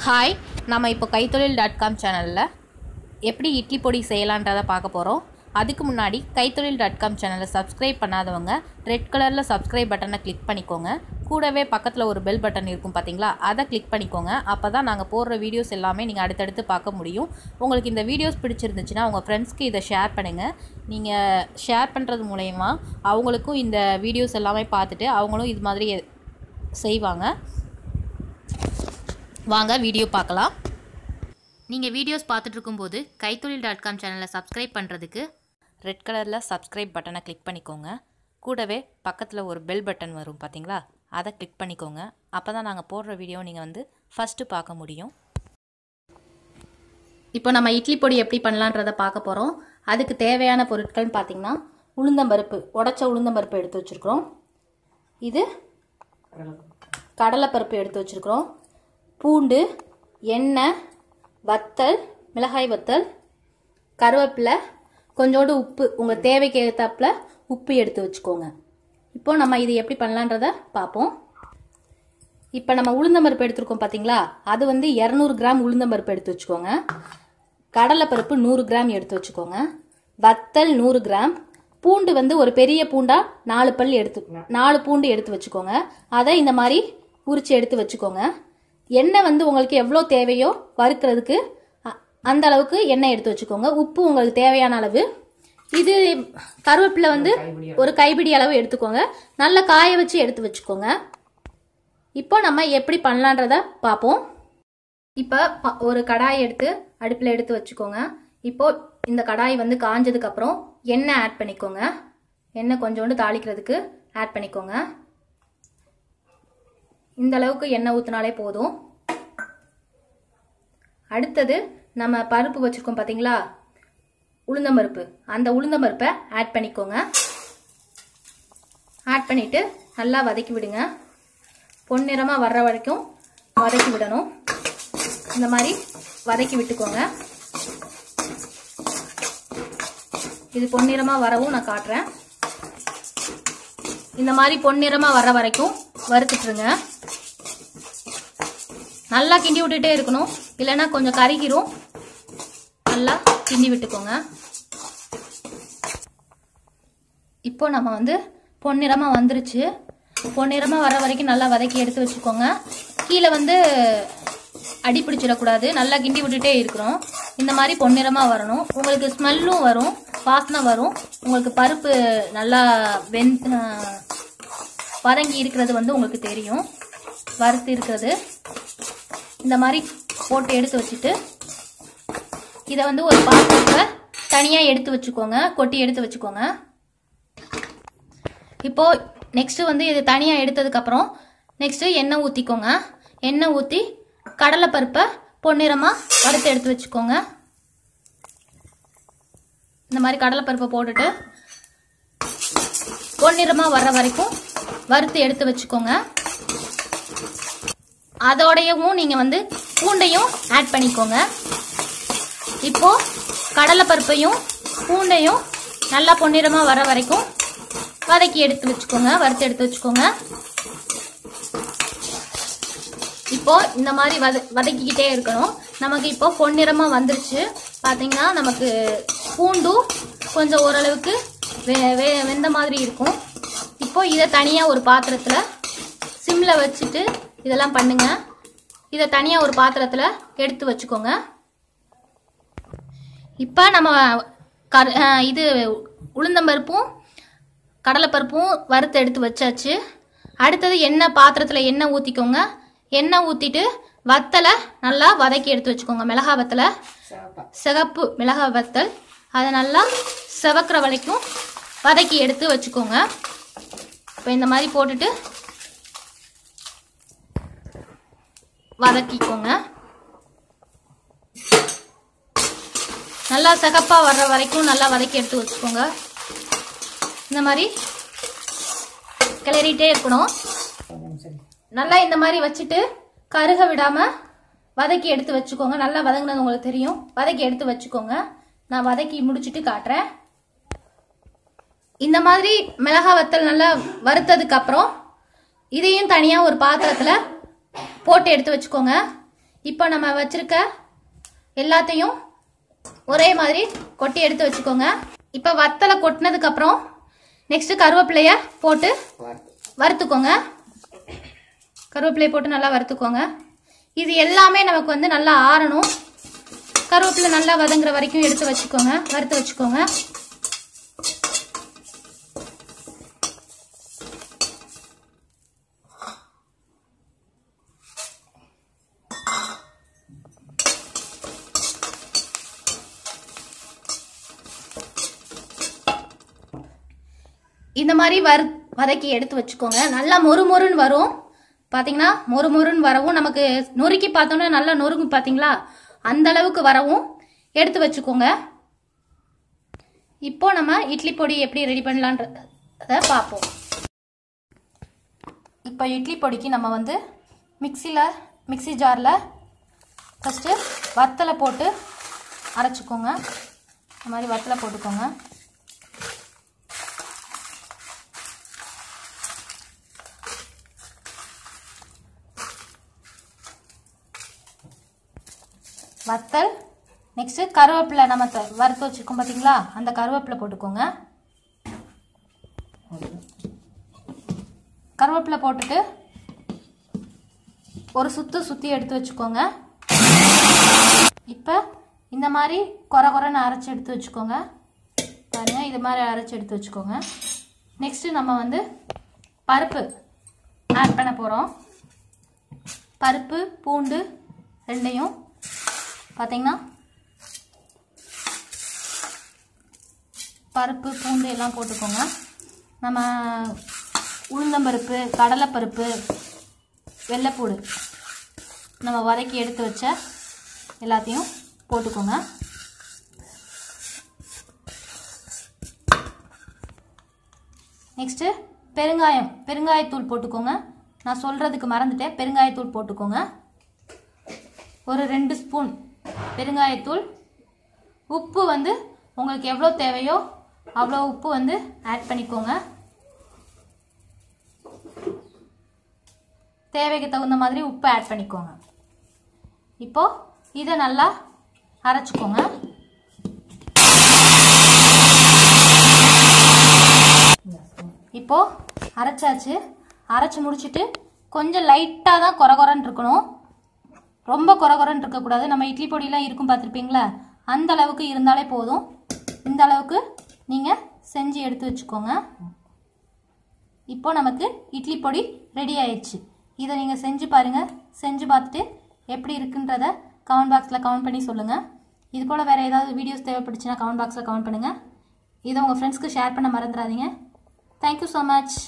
Hi, நம்ம இப்போ கைத்தொழில்.com சேனலில் எப்படி இட்லி பொடி செய்யலான்றதை பார்க்க போகிறோம். அதுக்கு முன்னாடி கைத்தொழில்.com சேனலை சப்ஸ்கிரைப் பண்ணாதவங்க ரெட் கலரில் சப்ஸ்கிரைப் பட்டனை கிளிக் பண்ணிக்கோங்க. கூடவே பக்கத்தில் ஒரு பெல் பட்டன் இருக்கும் பார்த்தீங்களா, அதை கிளிக் பண்ணிக்கோங்க. அப்போ தான் நாங்கள் போடுற வீடியோஸ் எல்லாமே நீங்கள் அடுத்தடுத்து பார்க்க முடியும். உங்களுக்கு இந்த வீடியோஸ் பிடிச்சிருந்துச்சுன்னா உங்கள் ஃப்ரெண்ட்ஸ்க்கு இதை ஷேர் பண்ணுங்கள். நீங்கள் ஷேர் பண்ணுறது மூலயமா அவங்களுக்கும் இந்த வீடியோஸ் எல்லாமே பார்த்துட்டு அவங்களும் இது மாதிரி செய்வாங்க. வாங்க வீடியோ பார்க்கலாம். நீங்கள் வீடியோஸ் பார்த்துட்டு இருக்கும்போது கைத்தொழில்.com சேனலை சப்ஸ்கிரைப் பண்ணுறதுக்கு ரெட் கலரில் சப்ஸ்கிரைப் பட்டனை கிளிக் பண்ணிக்கோங்க. கூடவே பக்கத்தில் ஒரு பெல் பட்டன் வரும் பார்த்தீங்களா, அதை கிளிக் பண்ணிக்கோங்க. அப்போ தான் நாங்கள் போடுற வீடியோ நீங்கள் ஃபஸ்ட்டு பார்க்க முடியும். இப்போ நம்ம இட்லி பொடி எப்படி பண்ணலான்றதை பார்க்க போகிறோம். அதுக்கு தேவையான பொருட்கள்னு பார்த்திங்கன்னா, உளுந்தம்பருப்பு, உடச்ச உளுந்தம்பருப்பு எடுத்து வச்சுருக்குறோம். இது கடலைப்பருப்பு எடுத்து வச்சுருக்குறோம். பூண்டு, எண்ணெய், வத்தல், மிளகாய் வத்தல், கருவேப்பிலை, கொஞ்சோண்டு உப்பு, உங்கள் தேவைக்கு ஏற்றாப்புல உப்பு எடுத்து வச்சுக்கோங்க. இப்போ நம்ம இது எப்படி பண்ணலான்றத பார்ப்போம். இப்போ நம்ம உளுந்தம்பருப்பு எடுத்துருக்கோம் பார்த்தீங்களா, அது 200 கிராம் உளுந்தம்பருப்பு எடுத்து வச்சுக்கோங்க. கடலைப்பருப்பு 100 கிராம் எடுத்து வச்சுக்கோங்க. வத்தல் 100 கிராம். பூண்டு ஒரு பெரிய பூண்டா 4 பூண்டு எடுத்து வச்சுக்கோங்க. அதை இந்த மாதிரி உரிச்சு எடுத்து வச்சுக்கோங்க. எண்ணெய் உங்களுக்கு எவ்வளோ தேவையோ வறுக்கிறதுக்கு அந்த அளவுக்கு எண்ணெய் எடுத்து வச்சுக்கோங்க. உப்பு உங்களுக்கு தேவையான அளவு. இது கருவேப்பிலை ஒரு கைப்பிடி அளவு எடுத்துக்கோங்க. நல்லா காய வச்சு எடுத்து வச்சுக்கோங்க. இப்போ நம்ம எப்படி பண்ணலான்றத பார்ப்போம். இப்போ ஒரு கடாய் எடுத்து அடுப்பில் எடுத்து வச்சுக்கோங்க. இப்போ இந்த கடாய் காஞ்சதுக்கு அப்புறம் எண்ணெய் ஆட் பண்ணிக்கோங்க. எண்ணெய் கொஞ்சோண்டு தாளிக்கிறதுக்கு ஆட் பண்ணிக்கோங்க. இந்த அளவுக்கு எண்ணெய் ஊற்றினாலே போதும். அடுத்தது நம்ம பருப்பு வச்சுருக்கோம் பார்த்தீங்களா, உளுந்தம்பருப்பு, அந்த உளுந்தம்பருப்பை ஆட் பண்ணிக்கோங்க. ஆட் பண்ணிவிட்டு நல்லா வதக்கி விடுங்க. பொன்னிறமாக வர்ற வரைக்கும் வதக்கி விடணும். இந்த மாதிரி வதக்கி விட்டுக்கோங்க. இது பொன்னிறமாக வரவும் நான் காட்டுறேன். இந்த மாதிரி பொன்னிறமாக வர்ற வரைக்கும் வறுத்துட்டுருங்க. நல்லா கிண்டி விட்டுட்டே இருக்கணும், இல்லைன்னா கொஞ்சம் கருகிரும். நல்லா கிண்டி விட்டுக்கோங்க. இப்போ நம்ம பொன்னிறமாக வந்துருச்சு. பொன்னிறமாக வர வரைக்கும் நல்லா வதக்கி எடுத்து வச்சுக்கோங்க. கீழே அடி பிடிச்சிடக்கூடாது. நல்லா கிண்டி விட்டுட்டே இருக்கிறோம். இந்த மாதிரி பொன்னிறமாக வரணும். உங்களுக்கு ஸ்மெல்லும் வரும், வாசனை வரும். உங்களுக்கு பருப்பு நல்லா வதங்கி இருக்கிறது உங்களுக்கு தெரியும், வறுத்து இருக்கிறது. இந்த மாதிரி போட்டு எடுத்து வச்சுட்டு இதை ஒரு பாத்திரத்தில் தனியாக எடுத்து வச்சுக்கோங்க, கொட்டி எடுத்து வச்சுக்கோங்க. இப்போ நெக்ஸ்ட்டு இது தனியாக எடுத்ததுக்கப்புறம் நெக்ஸ்ட்டு எண்ணெய் ஊற்றிக்கோங்க. எண்ணெய் ஊற்றி கடலைப்பருப்பை பொன்னிறமாக வறுத்து எடுத்து வச்சுக்கோங்க. இந்த மாதிரி கடலைப்பருப்பை போட்டுட்டு பொன்னிறமாக வர்ற வரைக்கும் வறுத்து எடுத்து வச்சுக்கோங்க. அதோடையவும் நீங்கள் பூண்டையும் ஆட் பண்ணிக்கோங்க. இப்போ கடலைப்பருப்பையும் பூண்டையும் நல்லா பொன்னிறமாக வர வரைக்கும் வதக்கி எடுத்து வச்சுக்கோங்க, வறுத்து எடுத்து வச்சுக்கோங்க. இப்போ இந்த மாதிரி வதக்கிக்கிட்டே இருக்கணும். நமக்கு இப்போ பொன்னிறமாக வந்துருச்சு. பார்த்தீங்கன்னா நமக்கு பூண்டும் கொஞ்சம் ஓரளவுக்கு வெந்த மாதிரி இருக்கும். இப்போ இதை தனியாக ஒரு பாத்திரத்தில் சிம்மில் வச்சுட்டு இதெல்லாம் பண்ணுங்க. இதை தனியாக ஒரு பாத்திரத்தில் எடுத்து வச்சுக்கோங்க. இப்போ நம்ம இது உளுந்தம்பருப்பும் கடலைப்பருப்பும் வறுத்து எடுத்து வச்சாச்சு. அடுத்தது பாத்திரத்தில் எண்ணெய் ஊற்றிக்கோங்க. எண்ணெய் ஊற்றிட்டு வத்தலை நல்லா வதக்கி எடுத்து வச்சுக்கோங்க. மிளகாய் வத்தலை, சிகப்பு மிளகாய் வத்தல், அதை நல்லா செவக்கிற வரைக்கும் வதக்கி எடுத்து வச்சுக்கோங்க. இப்போ இந்த மாதிரி போட்டுட்டு வதக்கிக்கோங்க. நல்லா சிகப்பாக வர்ற வரைக்கும் நல்லா வதக்கி எடுத்து வச்சுக்கோங்க. இந்த மாதிரி கிளறிட்டே இருக்கணும். நல்லா இந்த மாதிரி வச்சுட்டு கருக விடாமல் வதக்கி எடுத்து வச்சுக்கோங்க. நல்லா வதங்கினது உங்களுக்கு தெரியும். வதக்கி எடுத்து வச்சுக்கோங்க. நான் வதக்கி முடிச்சுட்டு காட்டுறேன். இந்த மாதிரி மிளகாய் வத்தல் நல்லா வறுத்ததுக்கு அப்புறம் இதையும் தனியாக ஒரு பாத்திரத்தில் போட்டு எடுத்து வச்சுக்கோங்க. இப்போ நம்ம வச்சிருக்க எல்லாத்தையும் ஒரே மாதிரி கொட்டி எடுத்து வச்சுக்கோங்க. இப்போ வத்தலை கொட்டினதுக்கு அப்புறம் நெக்ஸ்ட் கருவேப்பிலைய போட்டு வறுத்துக்கோங்க. கருவேப்பிலையை போட்டு நல்லா வறுத்துக்கோங்க. இது எல்லாமே நமக்கு வந்து நல்லா ஆறணும். கருவேப்பிலை நல்லா வதங்குற வரைக்கும் எடுத்து வச்சுக்கோங்க, வறுத்து வச்சுக்கோங்க. இந்த மாதிரி வதக்கி எடுத்து வச்சுக்கோங்க. நல்லா மொறுமொறுன்னு வரும். பாத்தீங்கன்னா மொறுமொறுன்னு வரவும் நமக்கு நொறுக்கி பார்த்தோம்னா நல்லா நொறுங்கும். பாத்தீங்களா, அந்த அளவுக்கு வரவும் எடுத்து வச்சுக்கோங்க. இப்போ நம்ம இட்லி பொடி எப்படி ரெடி பண்ணலான்றத பார்ப்போம். இப்போ இட்லி பொடிக்கு நம்ம வந்து மிக்ஸி ஜாரில் ஃபஸ்ட்டு வத்தலை போட்டு அரைச்சிக்கோங்க. இந்த மாதிரி வத்தலை போட்டுக்கோங்க. வத்தல் நெக்ஸ்ட் கருவேப்பிலை நம்ம வறுத்து வச்சிருக்கோம் பார்த்தீங்களா, அந்த கருவேப்பிலை போட்டுக்கோங்க. கருவேப்பிலை போட்டுட்டு ஒரு சுற்றி எடுத்து வச்சுக்கோங்க. இப்போ இந்த மாதிரி கொரன்னு அரைச்சி எடுத்து வச்சுக்கோங்க. பாருங்க, இது மாதிரி அரைச்சி எடுத்து வச்சுக்கோங்க. நெக்ஸ்ட்டு நம்ம வந்து பருப்பு ஆட் பண்ண போகிறோம். பருப்பு பூண்டு ரெண்டையும் பார்த்தீங்கன்னா பருப்பு பூண்டு எல்லாம் போட்டுக்கோங்க. நம்ம உளுந்தம்பருப்பு, கடலைப்பருப்பு, வெள்ளைப்பூடு நம்ம வதக்கி எடுத்து வச்ச எல்லாத்தையும் போட்டுக்கோங்க. நெக்ஸ்ட்டு பெருங்காயத்தூள் போட்டுக்கோங்க. நான் சொல்கிறதுக்கு மறந்துட்டேன், பெருங்காயத்தூள் போட்டுக்கோங்க. ஒரு 2 ஸ்பூன் பெருங்காயத்தூள். உப்பு வந்து உங்களுக்கு எவ்வளோ தேவையோ அவ்வளோ உப்பு வந்து ஆட் பண்ணிக்கோங்க. தேவைக்கு தகுந்த மாதிரி உப்பு ஆட் பண்ணிக்கோங்க. இப்போ இதை நல்லா அரைச்சிக்கோங்க. இப்போ அரைச்சாச்சு. அரைச்சி முடிச்சுட்டு கொஞ்சம் லைட்டாக தான் கொரன்னு இருக்கணும், ரொம்ப கொரன்னு இருக்கக்கூடாது. நம்ம இட்லி பொடியெலாம் இருக்கும் பார்த்துருப்பீங்களா, அந்த அளவுக்கு இருந்தாலே போதும். இந்த அளவுக்கு நீங்கள் செஞ்சு எடுத்து வச்சுக்கோங்க. இப்போ நமக்கு இட்லி பொடி ரெடி ஆயிடுச்சு. இதை நீங்கள் செஞ்சு பாருங்கள். செஞ்சு பார்த்துட்டு எப்படி இருக்குன்றத கமெண்ட் பாக்ஸில் கமெண்ட் பண்ணி சொல்லுங்கள். இது போல் வேறு ஏதாவது வீடியோஸ் தேவைப்படுச்சுன்னா கமெண்ட் பாக்ஸில் கமெண்ட் பண்ணுங்கள். இதை உங்கள் ஃப்ரெண்ட்ஸ்க்கு ஷேர் பண்ண மறந்துடாதீங்க. Thank you so much.